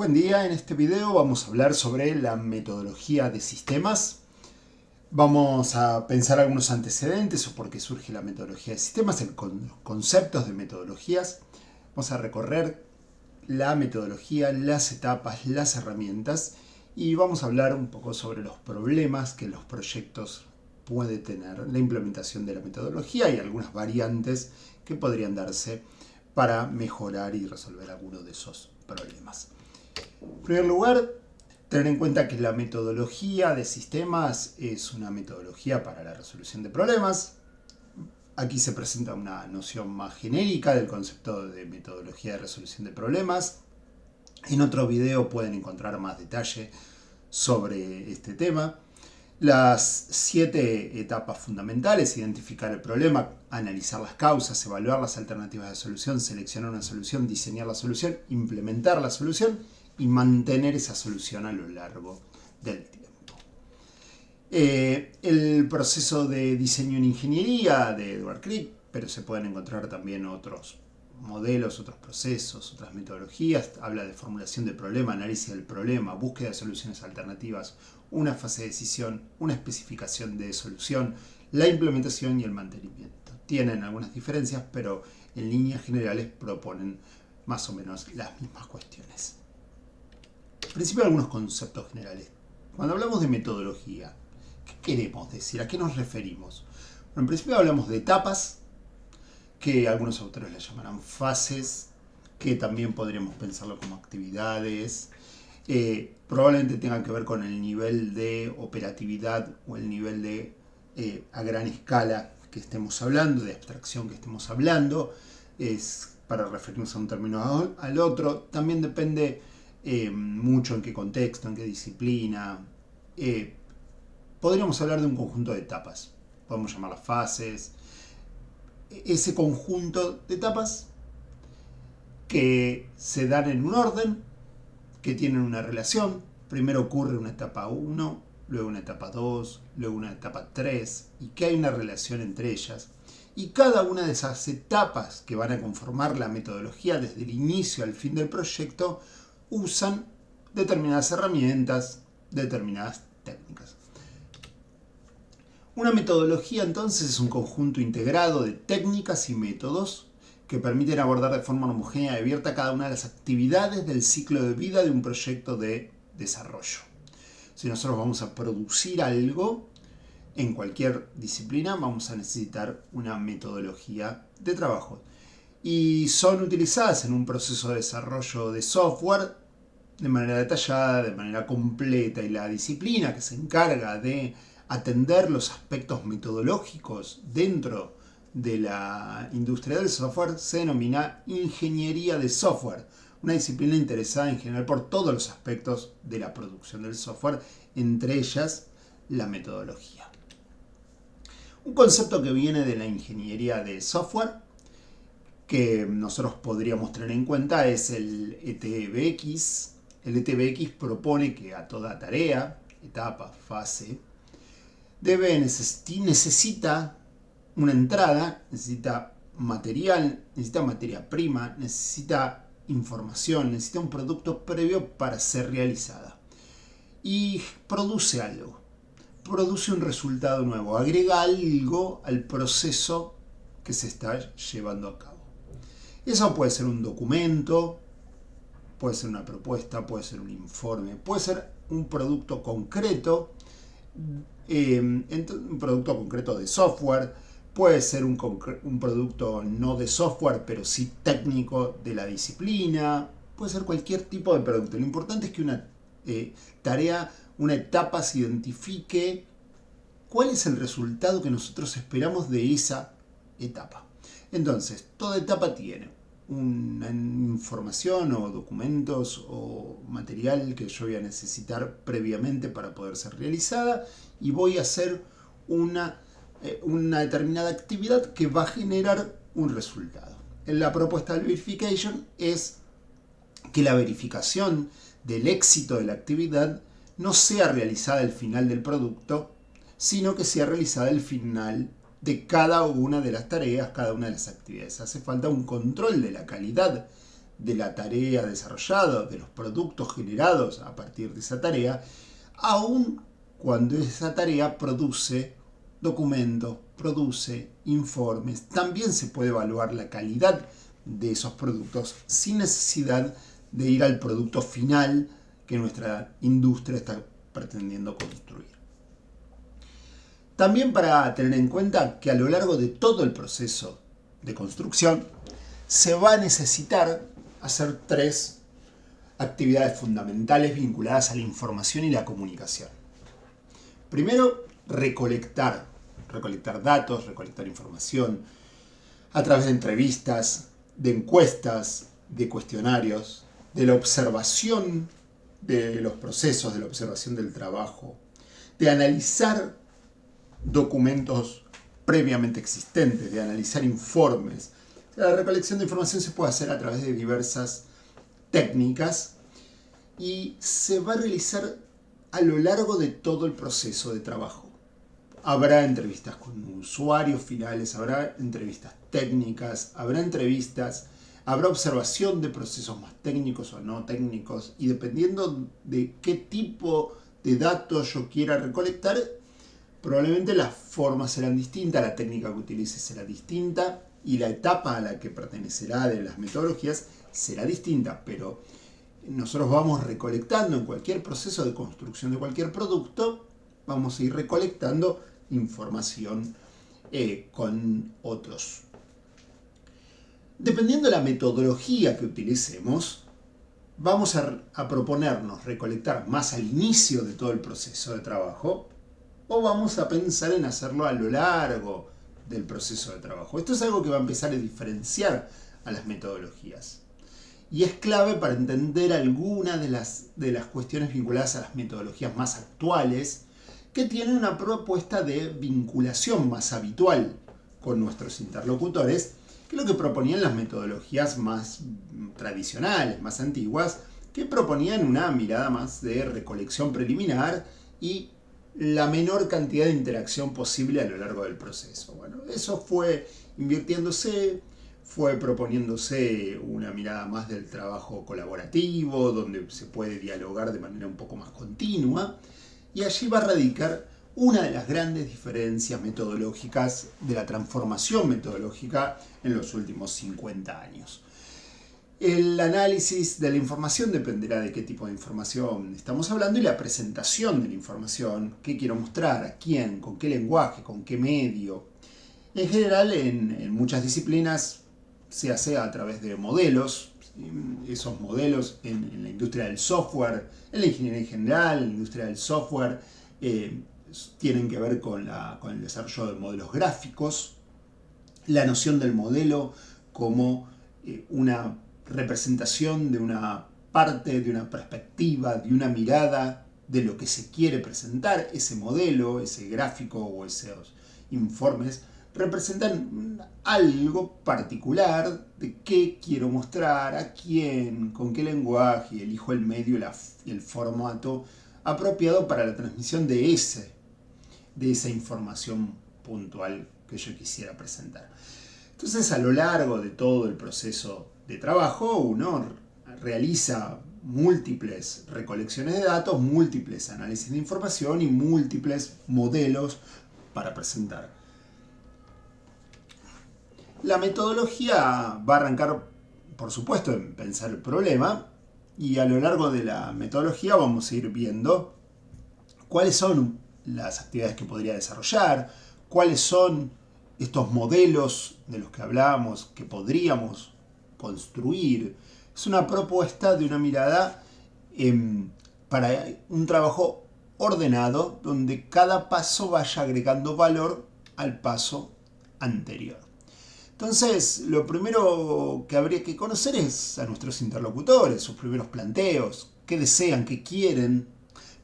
Buen día, en este video vamos a hablar sobre la metodología de sistemas. Vamos a pensar algunos antecedentes o por qué surge la metodología de sistemas, conceptos de metodologías. Vamos a recorrer la metodología, las etapas, las herramientas y vamos a hablar un poco sobre los problemas que los proyectos puede tener la implementación de la metodología y algunas variantes que podrían darse para mejorar y resolver algunos de esos problemas. En primer lugar, tener en cuenta que la metodología de sistemas es una metodología para la resolución de problemas. Aquí se presenta una noción más genérica del concepto de metodología de resolución de problemas. En otro video pueden encontrar más detalle sobre este tema. Las 7 etapas fundamentales: identificar el problema, analizar las causas, evaluar las alternativas de solución, seleccionar una solución, diseñar la solución, implementar la solución y mantener esa solución a lo largo del tiempo. El proceso de diseño en ingeniería de Edward Creek, pero se pueden encontrar también otros modelos, otros procesos, otras metodologías. Habla de formulación de problema, análisis del problema, búsqueda de soluciones alternativas, una fase de decisión, una especificación de solución, la implementación y el mantenimiento. Tienen algunas diferencias, pero en líneas generales proponen más o menos las mismas cuestiones. En principio, algunos conceptos generales. Cuando hablamos de metodología, ¿qué queremos decir? ¿A qué nos referimos? Bueno, en principio hablamos de etapas, que algunos autores las llamarán fases, que también podríamos pensarlo como actividades. Probablemente tengan que ver con el nivel de operatividad o el nivel de a gran escala que estemos hablando, de abstracción que estemos hablando. Es para referirnos a un término al otro. También depende mucho en qué contexto, en qué disciplina. Podríamos hablar de un conjunto de etapas. Podemos llamarlas fases. Ese conjunto de etapas que se dan en un orden, que tienen una relación. Primero ocurre una etapa 1, luego una etapa 2, luego una etapa 3, y que hay una relación entre ellas. Y cada una de esas etapas que van a conformar la metodología desde el inicio al fin del proyecto usan determinadas herramientas, determinadas técnicas. Una metodología entonces es un conjunto integrado de técnicas y métodos que permiten abordar de forma homogénea y abierta cada una de las actividades del ciclo de vida de un proyecto de desarrollo. Si nosotros vamos a producir algo en cualquier disciplina, vamos a necesitar una metodología de trabajo. Y son utilizadas en un proceso de desarrollo de software de manera detallada, de manera completa, y la disciplina que se encarga de atender los aspectos metodológicos dentro de la industria del software se denomina ingeniería de software, una disciplina interesada en general por todos los aspectos de la producción del software, entre ellas la metodología. Un concepto que viene de la ingeniería de software que nosotros podríamos tener en cuenta es el ETBX. El ETBX propone que a toda tarea, etapa, fase, necesita una entrada, necesita material, necesita materia prima, necesita información, necesita un producto previo para ser realizada. Y produce algo, produce un resultado nuevo, agrega algo al proceso que se está llevando a cabo. Eso puede ser un documento, puede ser una propuesta, puede ser un informe, puede ser un producto concreto, un producto concreto de software, puede ser un producto no de software, pero sí técnico de la disciplina, puede ser cualquier tipo de producto. Lo importante es que una tarea, una etapa se identifique cuál es el resultado que nosotros esperamos de esa etapa. Entonces, toda etapa tiene una información o documentos o material que yo voy a necesitar previamente para poder ser realizada, y voy a hacer una determinada actividad que va a generar un resultado. En la propuesta del verification es que la verificación del éxito de la actividad no sea realizada al final del producto, sino que sea realizada al final de cada una de las tareas, cada una de las actividades. Hace falta un control de la calidad de la tarea desarrollada, de los productos generados a partir de esa tarea, aun cuando esa tarea produce documentos, produce informes. También se puede evaluar la calidad de esos productos sin necesidad de ir al producto final que nuestra industria está pretendiendo construir. También para tener en cuenta que a lo largo de todo el proceso de construcción se va a necesitar hacer 3 actividades fundamentales vinculadas a la información y la comunicación. Primero, recolectar datos, recolectar información a través de entrevistas, de encuestas, de cuestionarios, de la observación de los procesos, de la observación del trabajo, de analizar documentos previamente existentes, de analizar informes. La recolección de información se puede hacer a través de diversas técnicas y se va a realizar a lo largo de todo el proceso de trabajo. Habrá entrevistas con usuarios finales, habrá entrevistas técnicas, habrá observación de procesos más técnicos o no técnicos, y dependiendo de qué tipo de datos yo quiera recolectar, probablemente las formas serán distintas, la técnica que utilice será distinta y la etapa a la que pertenecerá de las metodologías será distinta, pero nosotros vamos recolectando en cualquier proceso de construcción de cualquier producto, vamos a ir recolectando información con otros. Dependiendo de la metodología que utilicemos, vamos a proponernos recolectar más al inicio de todo el proceso de trabajo, o vamos a pensar en hacerlo a lo largo del proceso de trabajo. Esto es algo que va a empezar a diferenciar a las metodologías. Y es clave para entender algunas de las cuestiones vinculadas a las metodologías más actuales, que tienen una propuesta de vinculación más habitual con nuestros interlocutores, que es lo que proponían las metodologías más tradicionales, más antiguas, que proponían una mirada más de recolección preliminar y la menor cantidad de interacción posible a lo largo del proceso. Bueno, eso fue invirtiéndose, fue proponiéndose una mirada más del trabajo colaborativo, donde se puede dialogar de manera un poco más continua, y allí va a radicar una de las grandes diferencias metodológicas de la transformación metodológica en los últimos 50 años. El análisis de la información dependerá de qué tipo de información estamos hablando y la presentación de la información, qué quiero mostrar, a quién, con qué lenguaje, con qué medio. En general, en muchas disciplinas se hace a través de modelos. Esos modelos en la industria del software, en la ingeniería en general, en la industria del software, tienen que ver con el desarrollo de modelos gráficos, la noción del modelo como una representación de una parte, de una perspectiva, de una mirada de lo que se quiere presentar. Ese modelo, ese gráfico o esos informes representan algo particular de qué quiero mostrar, a quién, con qué lenguaje, y elijo el medio y el formato apropiado para la transmisión de esa información puntual que yo quisiera presentar. Entonces, a lo largo de todo el proceso de trabajo, uno realiza múltiples recolecciones de datos, múltiples análisis de información y múltiples modelos para presentar. La metodología va a arrancar, por supuesto, en pensar el problema, y a lo largo de la metodología vamos a ir viendo cuáles son las actividades que podría desarrollar, cuáles son estos modelos de los que hablábamos que podríamos construir. Es una propuesta de una mirada para un trabajo ordenado, donde cada paso vaya agregando valor al paso anterior. Entonces, lo primero que habría que conocer es a nuestros interlocutores, sus primeros planteos, qué desean, qué quieren,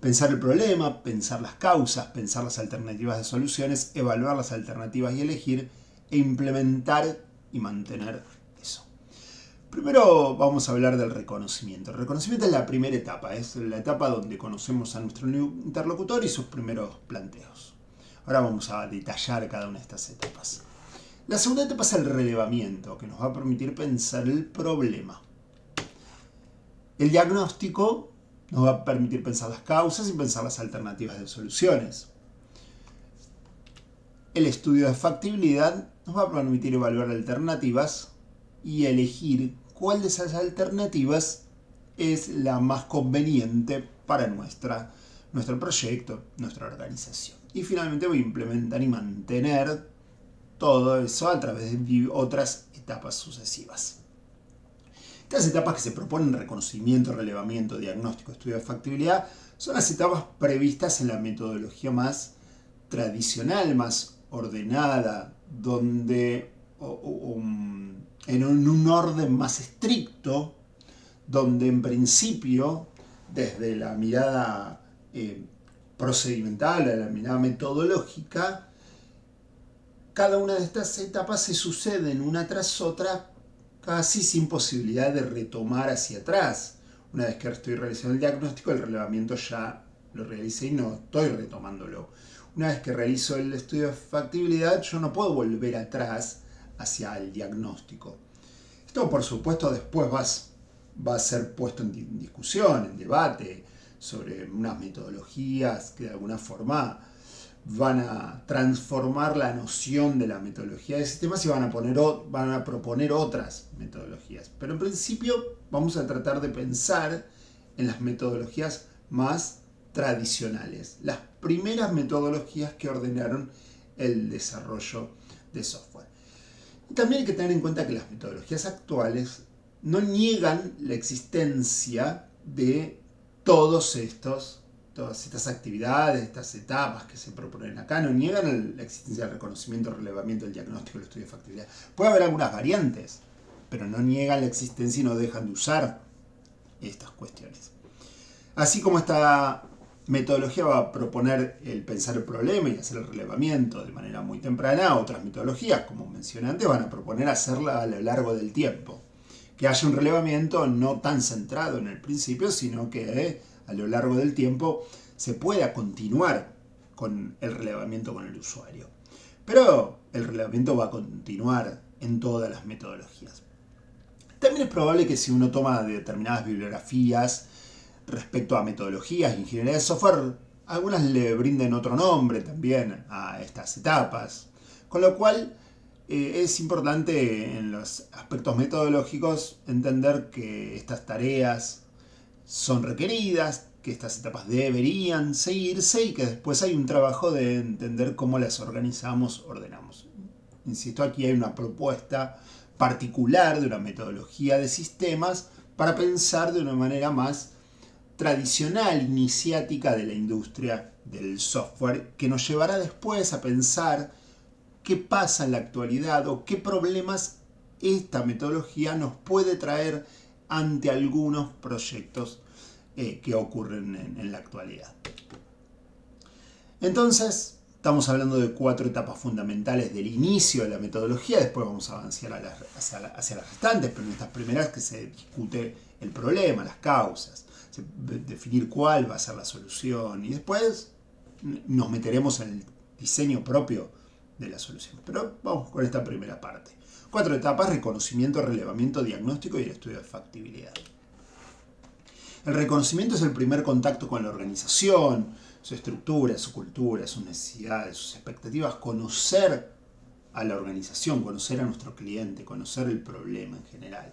pensar el problema, pensar las causas, pensar las alternativas de soluciones, evaluar las alternativas y elegir, e implementar y mantener eso. Primero vamos a hablar del reconocimiento. El reconocimiento es la primera etapa, es la etapa donde conocemos a nuestro interlocutor y sus primeros planteos. Ahora vamos a detallar cada una de estas etapas. La segunda etapa es el relevamiento, que nos va a permitir pensar el problema. El diagnóstico nos va a permitir pensar las causas y pensar las alternativas de soluciones. El estudio de factibilidad nos va a permitir evaluar alternativas y elegir cuál de esas alternativas es la más conveniente para nuestro proyecto, nuestra organización. Y finalmente voy a implementar y mantener todo eso a través de otras etapas sucesivas. Estas etapas que se proponen, reconocimiento, relevamiento, diagnóstico, estudio de factibilidad, son las etapas previstas en la metodología más tradicional, más ordenada, donde en un orden más estricto, donde en principio, desde la mirada procedimental, la mirada metodológica, cada una de estas etapas se suceden una tras otra casi sin posibilidad de retomar hacia atrás. Una vez que estoy realizando el diagnóstico, el relevamiento ya lo realicé y no estoy retomándolo. Una vez que realizo el estudio de factibilidad, yo no puedo volver atrás hacia el diagnóstico. Esto, por supuesto, después va a ser puesto en discusión, en debate, sobre unas metodologías que de alguna forma van a transformar la noción de la metodología de sistemas y van a proponer otras metodologías. Pero en principio vamos a tratar de pensar en las metodologías más tradicionales, las primeras metodologías que ordenaron el desarrollo de software. Y también hay que tener en cuenta que las metodologías actuales no niegan la existencia de todas estas actividades, estas etapas que se proponen acá, no niegan la existencia del reconocimiento, el relevamiento, el diagnóstico, el estudio de factibilidad. Puede haber algunas variantes, pero no niegan la existencia y no dejan de usar estas cuestiones. Así como esta metodología va a proponer el pensar el problema y hacer el relevamiento de manera muy temprana, otras metodologías, como mencioné antes, van a proponer hacerla a lo largo del tiempo. Que haya un relevamiento no tan centrado en el principio, sino que a lo largo del tiempo se pueda continuar con el relevamiento con el usuario. Pero el relevamiento va a continuar en todas las metodologías. También es probable que si uno toma determinadas bibliografías respecto a metodologías, ingeniería de software, algunas le brinden otro nombre también a estas etapas. Con lo cual es importante en los aspectos metodológicos entender que estas tareas son requeridas, que estas etapas deberían seguirse y que después hay un trabajo de entender cómo las organizamos, ordenamos. Insisto, aquí hay una propuesta particular de una metodología de sistemas para pensar de una manera más tradicional, iniciática de la industria del software, que nos llevará después a pensar qué pasa en la actualidad o qué problemas esta metodología nos puede traer ante algunos proyectos que ocurren en la actualidad. Entonces, estamos hablando de 4 etapas fundamentales del inicio de la metodología, después vamos a avanzar hacia las restantes, pero en estas primeras que se discute el problema, las causas, definir cuál va a ser la solución y después nos meteremos en el diseño propio de la solución. Pero vamos con esta primera parte. 4 etapas: reconocimiento, relevamiento, diagnóstico y el estudio de factibilidad. El reconocimiento es el primer contacto con la organización, su estructura, su cultura, sus necesidades, sus expectativas, conocer a la organización, conocer a nuestro cliente, conocer el problema en general.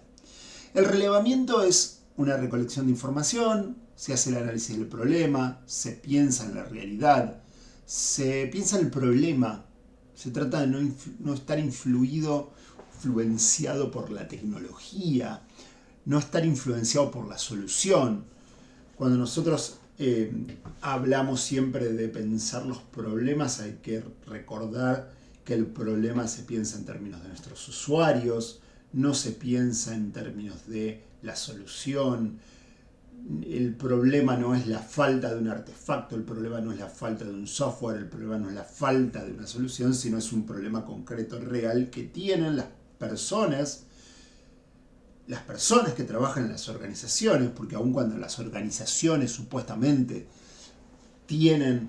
El relevamiento es una recolección de información, se hace el análisis del problema, se piensa en la realidad, se piensa en el problema. Se trata de no estar influenciado por la tecnología, no estar influenciado por la solución. Cuando nosotros hablamos siempre de pensar los problemas, hay que recordar que el problema se piensa en términos de nuestros usuarios, no se piensa en términos de la solución. El problema no es la falta de un artefacto, el problema no es la falta de un software, el problema no es la falta de una solución, sino es un problema concreto, real, que tienen las personas que trabajan en las organizaciones, porque aun cuando las organizaciones supuestamente tienen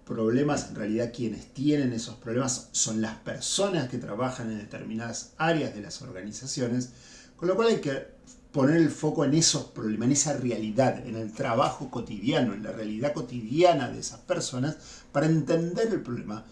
problemas, en realidad quienes tienen esos problemas son las personas que trabajan en determinadas áreas de las organizaciones, con lo cual hay que poner el foco en esos problemas, en esa realidad, en el trabajo cotidiano, en la realidad cotidiana de esas personas, para entender el problema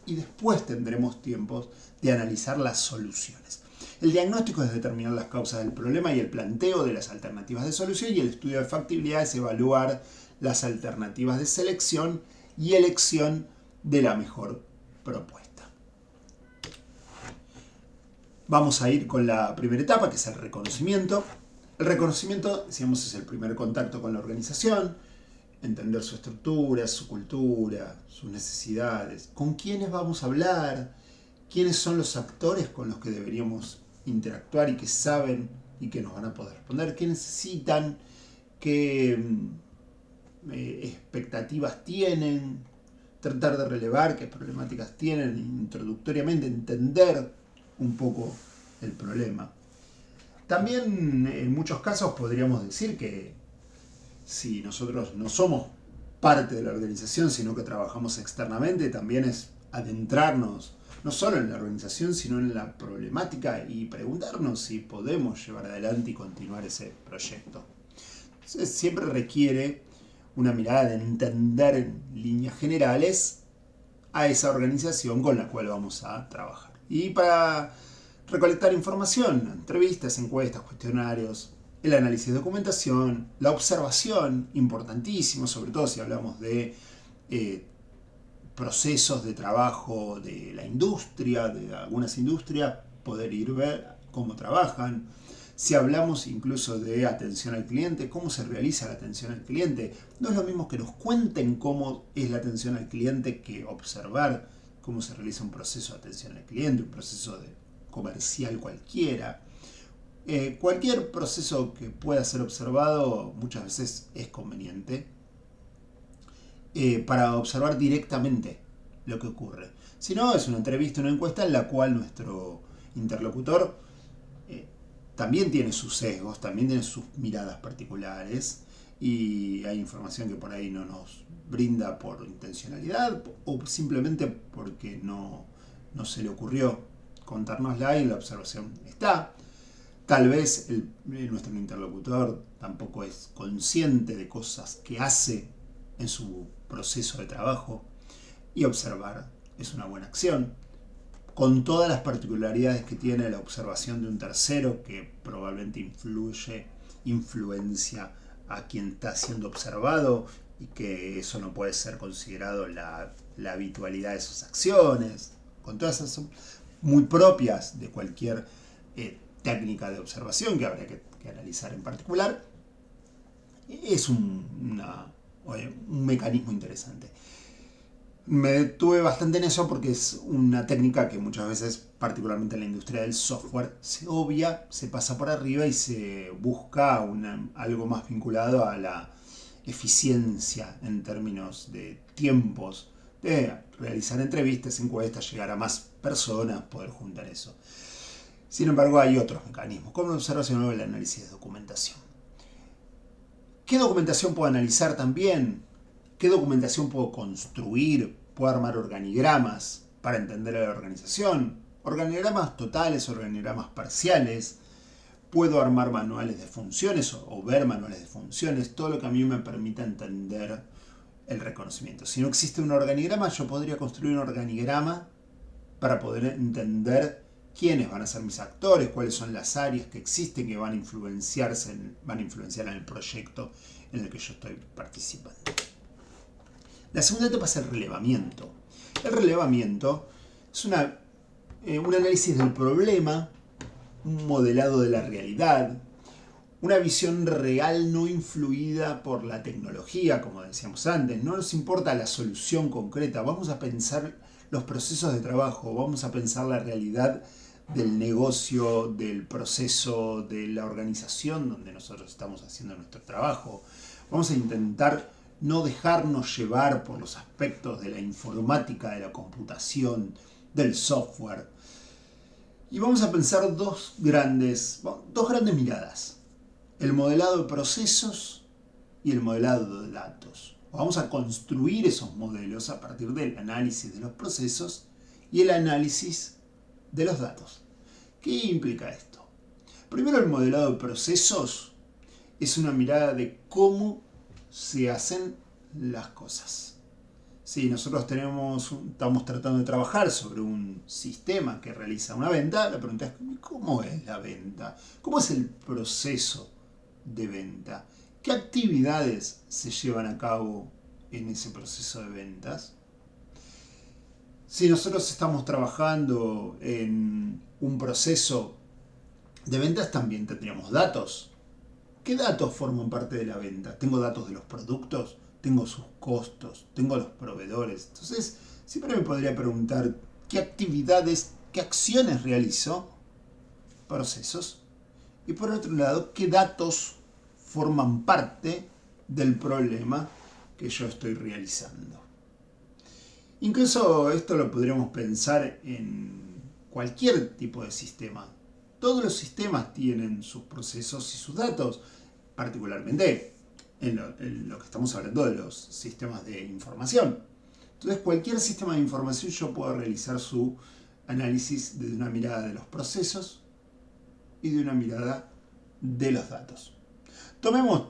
y después tendremos tiempos de analizar las soluciones. El diagnóstico es determinar las causas del problema y el planteo de las alternativas de solución, y el estudio de factibilidad es evaluar las alternativas de selección y elección de la mejor propuesta. Vamos a ir con la primera etapa, que es el reconocimiento. El reconocimiento, decíamos, es el primer contacto con la organización, entender su estructura, su cultura, sus necesidades, con quiénes vamos a hablar, quiénes son los actores con los que deberíamos interactuar y que saben y que nos van a poder responder, qué necesitan, qué expectativas tienen, tratar de relevar qué problemáticas tienen, introductoriamente entender un poco el problema. También en muchos casos podríamos decir que si nosotros no somos parte de la organización, sino que trabajamos externamente, también es adentrarnos no solo en la organización, sino en la problemática y preguntarnos si podemos llevar adelante y continuar ese proyecto. Entonces, siempre requiere una mirada de entender en líneas generales a esa organización con la cual vamos a trabajar. Y para recolectar información, entrevistas, encuestas, cuestionarios, el análisis de documentación, la observación, importantísimo, sobre todo si hablamos de procesos de trabajo de la industria, de algunas industrias, poder ir a ver cómo trabajan. Si hablamos incluso de atención al cliente, cómo se realiza la atención al cliente, no es lo mismo que nos cuenten cómo es la atención al cliente que observar cómo se realiza un proceso de atención al cliente, un proceso comercial cualquiera. Cualquier proceso que pueda ser observado muchas veces es conveniente para observar directamente lo que ocurre. Si no, es una entrevista, una encuesta en la cual nuestro interlocutor también tiene sus sesgos, también tiene sus miradas particulares, y hay información que por ahí no nos brinda por intencionalidad o simplemente porque no se le ocurrió contárnosla y la observación está. Tal vez nuestro interlocutor tampoco es consciente de cosas que hace en su proceso de trabajo, y observar es una buena acción, con todas las particularidades que tiene la observación de un tercero que probablemente influencia a quien está siendo observado, y que eso no puede ser considerado la habitualidad de sus acciones, con todas esas son muy propias de cualquier técnica de observación que habría que analizar en particular. Es un mecanismo interesante. Me detuve bastante en eso porque es una técnica que muchas veces, particularmente en la industria del software, se obvia, se pasa por arriba y se busca algo más vinculado a la eficiencia en términos de tiempos, de realizar entrevistas, encuestas, llegar a más personas, poder juntar eso. Sin embargo, hay otros mecanismos, como la observación o el análisis de documentación. ¿Qué documentación puedo analizar también? ¿Qué documentación puedo construir? ¿Puedo armar organigramas para entender a la organización? Organigramas totales, organigramas parciales. Puedo armar manuales de funciones o ver manuales de funciones, todo lo que a mí me permita entender el reconocimiento. Si no existe un organigrama, yo podría construir un organigrama para poder entender quiénes van a ser mis actores, cuáles son las áreas que existen que van a influenciar en el proyecto en el que yo estoy participando. La segunda etapa es el relevamiento. El relevamiento es un análisis del problema, un modelado de la realidad, una visión real no influida por la tecnología, como decíamos antes. No nos importa la solución concreta, vamos a pensar los procesos de trabajo, vamos a pensar la realidad del negocio, del proceso, de la organización donde nosotros estamos haciendo nuestro trabajo. Vamos a intentar no dejarnos llevar por los aspectos de la informática, de la computación, del software. Y vamos a pensar dos grandes miradas: el modelado de procesos y el modelado de datos. Vamos a construir esos modelos a partir del análisis de los procesos y el análisis de los datos. ¿Qué implica esto? Primero, el modelado de procesos es una mirada de cómo se hacen las cosas. Si nosotros estamos tratando de trabajar sobre un sistema que realiza una venta, la pregunta es ¿cómo es la venta? ¿Cómo es el proceso de venta? ¿Qué actividades se llevan a cabo en ese proceso de ventas? Si nosotros estamos trabajando en un proceso de ventas, también tendríamos datos. ¿Qué datos forman parte de la venta? ¿Tengo datos de los productos? ¿Tengo sus costos? ¿Tengo los proveedores? Entonces, siempre me podría preguntar qué actividades, qué acciones realizo, procesos. Y por otro lado, qué datos forman parte del problema que yo estoy realizando. Incluso esto lo podríamos pensar en cualquier tipo de sistema. Todos los sistemas tienen sus procesos y sus datos, particularmente en lo que estamos hablando de los sistemas de información. Entonces, cualquier sistema de información yo puedo realizar su análisis desde una mirada de los procesos y de una mirada de los datos. Tomemos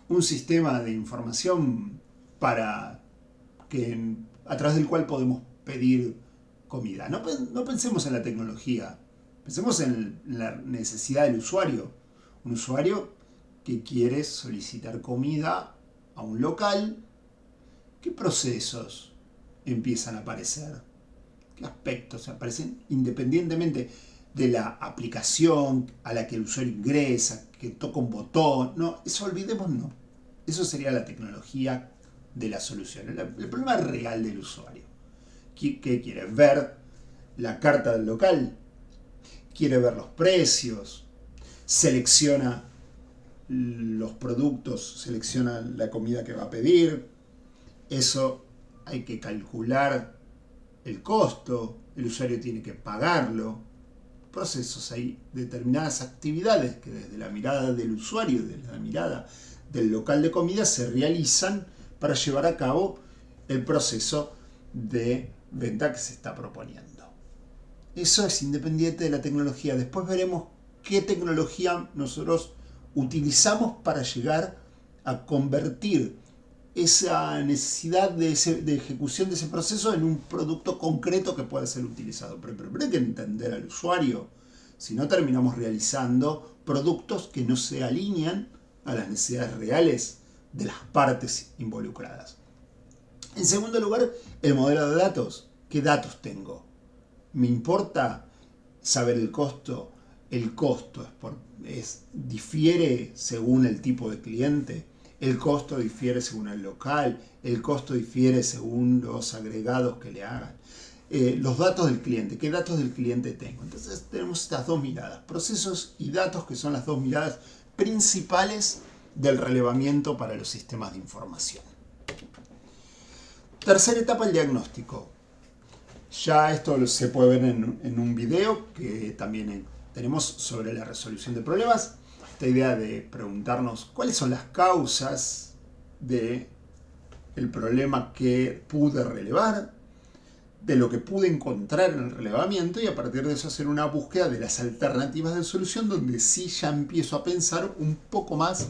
un sistema de información a través del cual podemos pedir comida. No pensemos en la tecnología, pensemos en la necesidad del usuario. Un usuario que quiere solicitar comida a un local. ¿Qué procesos empiezan a aparecer? ¿Qué aspectos aparecen independientemente de la aplicación a la que el usuario ingresa, que toca un botón? No, eso olvidémonos. Eso sería la tecnología de la solución. El problema real del usuario. ¿Qué quiere? ¿Ver la carta del local? ¿Quiere ver los precios? ¿Selecciona los productos? ¿Selecciona la comida que va a pedir? Eso hay que calcular el costo. El usuario tiene que pagarlo. Procesos, hay determinadas actividades que desde la mirada del usuario, desde la mirada del local de comida, se realizan para llevar a cabo el proceso de venta que se está proponiendo. Eso es independiente de la tecnología. Después veremos qué tecnología nosotros utilizamos para llegar a convertir esa necesidad de ejecución de ese proceso en un producto concreto que pueda ser utilizado. Pero primero hay que entender al usuario. Si no, terminamos realizando productos que no se alinean a las necesidades reales de las partes involucradas. En segundo lugar, el modelo de datos. ¿Qué datos tengo? ¿Me importa saber el costo? El costo difiere según el tipo de cliente. El costo difiere según el local. El costo difiere según los agregados que le hagan. Los datos del cliente. ¿Qué datos del cliente tengo? Entonces tenemos estas dos miradas. Procesos y datos, que son las dos miradas principales del relevamiento para los sistemas de información. Tercera etapa, el diagnóstico. Ya esto se puede ver en un video que también tenemos sobre la resolución de problemas. Esta idea de preguntarnos cuáles son las causas del problema que pude relevar, de lo que pude encontrar en el relevamiento, y a partir de eso hacer una búsqueda de las alternativas de solución, donde sí ya empiezo a pensar un poco más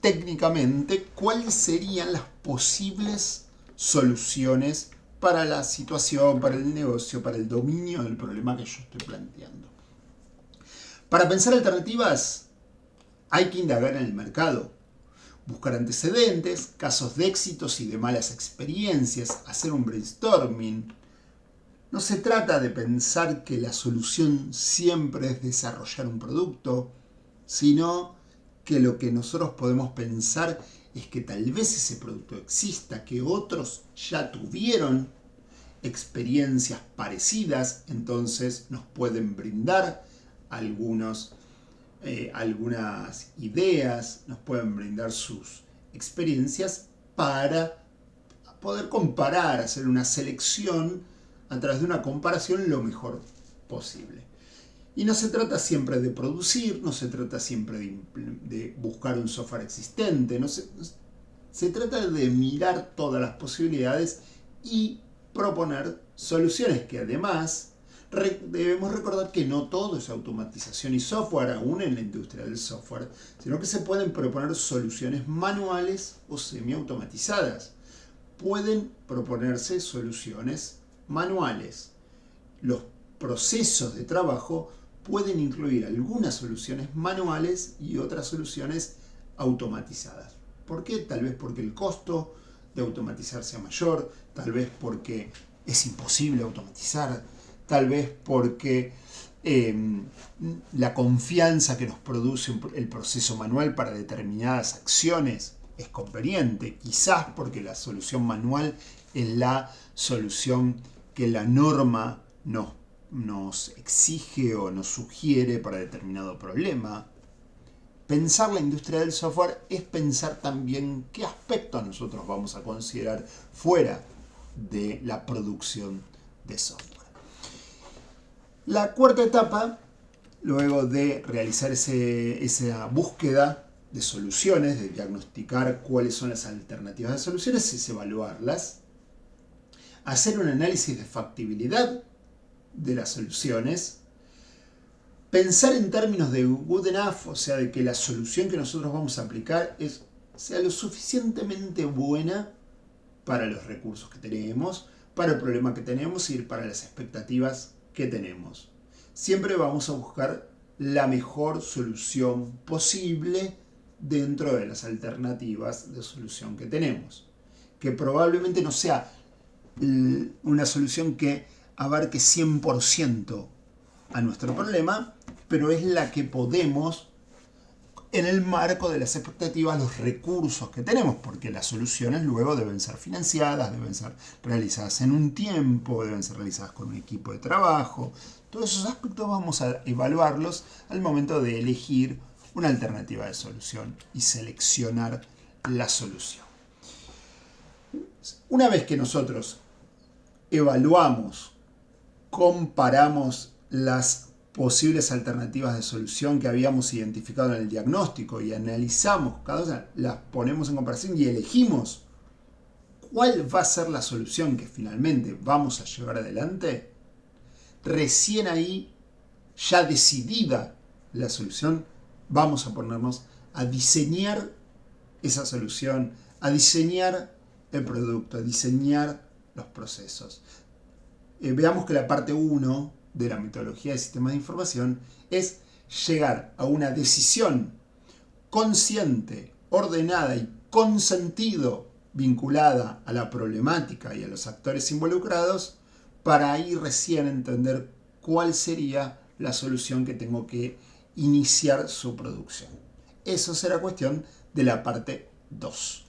técnicamente cuáles serían las posibles soluciones para la situación, para el negocio, para el dominio del problema que yo estoy planteando. Para pensar alternativas hay que indagar en el mercado, buscar antecedentes, casos de éxitos y de malas experiencias, hacer un brainstorming. No se trata de pensar que la solución siempre es desarrollar un producto, sino que lo que nosotros podemos pensar es que tal vez ese producto exista, que otros ya tuvieron experiencias parecidas, entonces nos pueden brindar algunas ideas, nos pueden brindar sus experiencias para poder comparar, hacer una selección a través de una comparación lo mejor posible. Y no se trata siempre de producir, no se trata siempre de buscar un software existente, se trata de mirar todas las posibilidades y proponer soluciones que además Debemos recordar que no todo es automatización y software, aún en la industria del software, sino que se pueden proponer soluciones manuales o semiautomatizadas. Pueden proponerse soluciones manuales. Los procesos de trabajo pueden incluir algunas soluciones manuales y otras soluciones automatizadas. ¿Por qué? Tal vez porque el costo de automatizar sea mayor, tal vez porque es imposible automatizar, tal vez porque la confianza que nos produce el proceso manual para determinadas acciones es conveniente, quizás porque la solución manual es la solución que la norma nos exige o nos sugiere para determinado problema. Pensar la industria del software es pensar también qué aspectos nosotros vamos a considerar fuera de la producción de software. La cuarta etapa, luego de realizar esa búsqueda de soluciones, de diagnosticar cuáles son las alternativas de soluciones, es evaluarlas, hacer un análisis de factibilidad de las soluciones, pensar en términos de good enough, o sea, de que la solución que nosotros vamos a aplicar sea lo suficientemente buena para los recursos que tenemos, para el problema que tenemos y para las expectativas que tenemos. Siempre vamos a buscar la mejor solución posible dentro de las alternativas de solución que tenemos. Que probablemente no sea una solución que abarque 100% a nuestro problema, pero es la que podemos, en el marco de las expectativas, los recursos que tenemos, porque las soluciones luego deben ser financiadas, deben ser realizadas en un tiempo, deben ser realizadas con un equipo de trabajo. Todos esos aspectos vamos a evaluarlos al momento de elegir una alternativa de solución y seleccionar la solución. Una vez que nosotros evaluamos, comparamos las posibles alternativas de solución que habíamos identificado en el diagnóstico y analizamos cada una, las ponemos en comparación y elegimos cuál va a ser la solución que finalmente vamos a llevar adelante, recién ahí, ya decidida la solución, vamos a ponernos a diseñar esa solución, a diseñar el producto, a diseñar los procesos. Veamos que la parte 1 de la metodología de sistemas de información es llegar a una decisión consciente, ordenada y con sentido vinculada a la problemática y a los actores involucrados para ahí recién entender cuál sería la solución que tengo que iniciar su producción. Eso será cuestión de la parte 2.